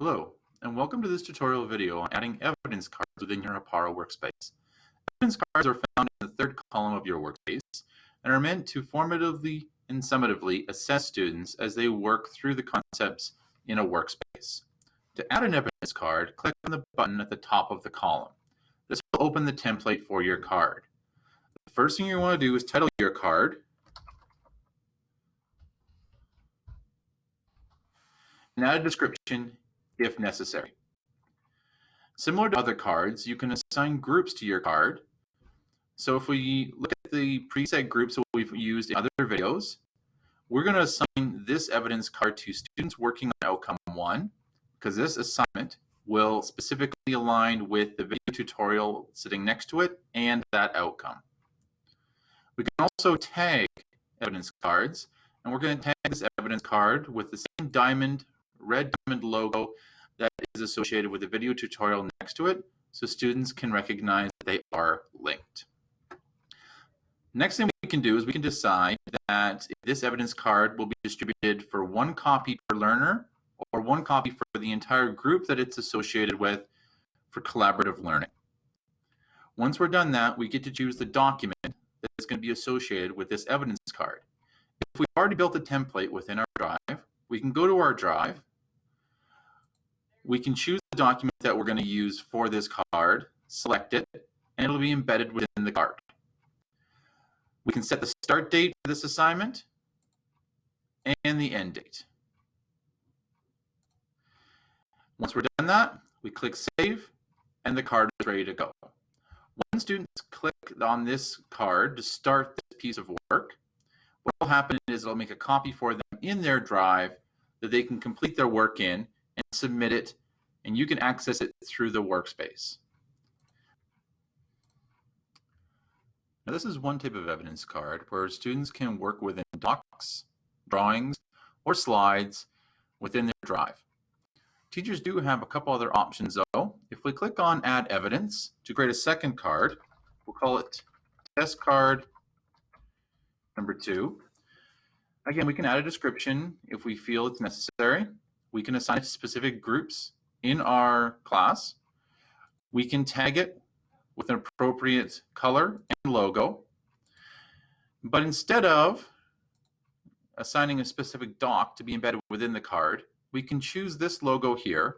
Hello, and welcome to this tutorial video on adding evidence cards within your Hapara workspace. Evidence cards are found in the third column of your workspace and are meant to formatively and summatively assess students as they work through the concepts in a workspace. To add an evidence card, click on the button at the top of the column. This will open the template for your card. The first thing you want to do is title your card and add a description if necessary. Similar to other cards, you can assign groups to your card. So if we look at the preset groups that we've used in other videos, we're going to assign this evidence card to students working on outcome 1, because this assignment will specifically align with the video tutorial sitting next to it and that outcome. We can also tag evidence cards, and we're going to tag this evidence card with the same red diamond logo that is associated with the video tutorial next to it, so students can recognize that they are linked. Next thing we can do is we can decide that this evidence card will be distributed for 1 copy per learner or 1 copy for the entire group that it's associated with for collaborative learning. Once we're done that, we get to choose the document that is going to be associated with this evidence card. If we've already built a template within our drive, we can go to our drive. We can choose the document that we're going to use for this card, select it, and it'll be embedded within the card. We can set the start date for this assignment and the end date. Once we're done that, we click Save, and the card is ready to go. When students click on this card to start this piece of work, what will happen is it'll make a copy for them in their drive that they can complete their work in and submit it, and you can access it through the workspace. Now, this is one type of evidence card where students can work within docs, drawings, or slides within their drive. Teachers do have a couple other options though. If we click on Add Evidence to create a second card, we'll call it Test Card number 2. Again, we can add a description if we feel it's necessary. We can assign it to specific groups in our class. We can tag it with an appropriate color and logo. But instead of assigning a specific doc to be embedded within the card, we can choose this logo here.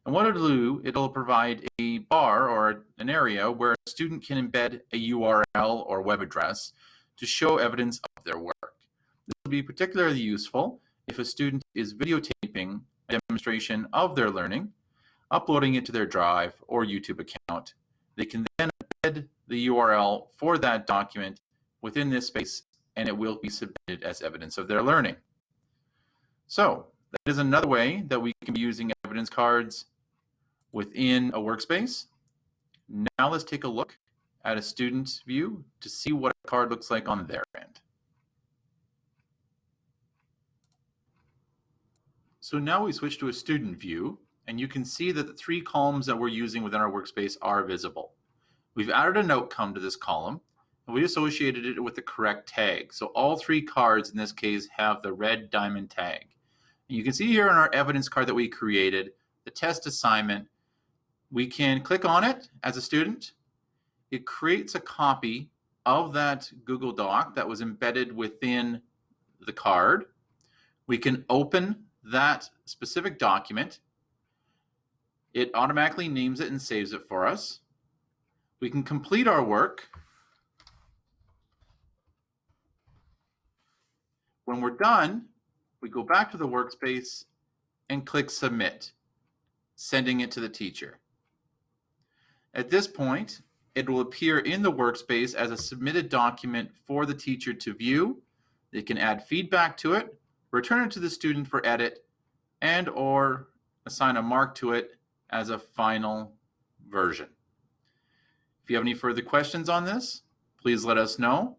And what it'll do, it'll provide a bar or an area where a student can embed a URL or web address to show evidence of their work. This will be particularly useful if a student is videotaping a demonstration of their learning, uploading it to their Drive or YouTube account. They can then embed the URL for that document within this space, and it will be submitted as evidence of their learning. So that is another way that we can be using evidence cards within a workspace. Now let's take a look at a student's view to see what a card looks like on their end. So now we switch to a student view, and you can see that the 3 columns that we're using within our workspace are visible. We've added an outcome to this column, and we associated it with the correct tag. So all 3 cards in this case have the red diamond tag. And you can see here on our evidence card that we created, the test assignment, we can click on it as a student. It creates a copy of that Google Doc that was embedded within the card. We can open that specific document. It automatically names it and saves it for us. We can complete our work. When we're done, we go back to the workspace and click Submit, sending it to the teacher. At this point, it will appear in the workspace as a submitted document for the teacher to view. They can add feedback to it, return it to the student for edit, and or assign a mark to it as a final version. If you have any further questions on this, please let us know.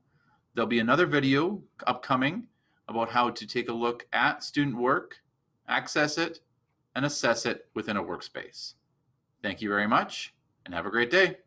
There'll be another video upcoming about how to take a look at student work, access it, and assess it within a workspace. Thank you very much, and have a great day.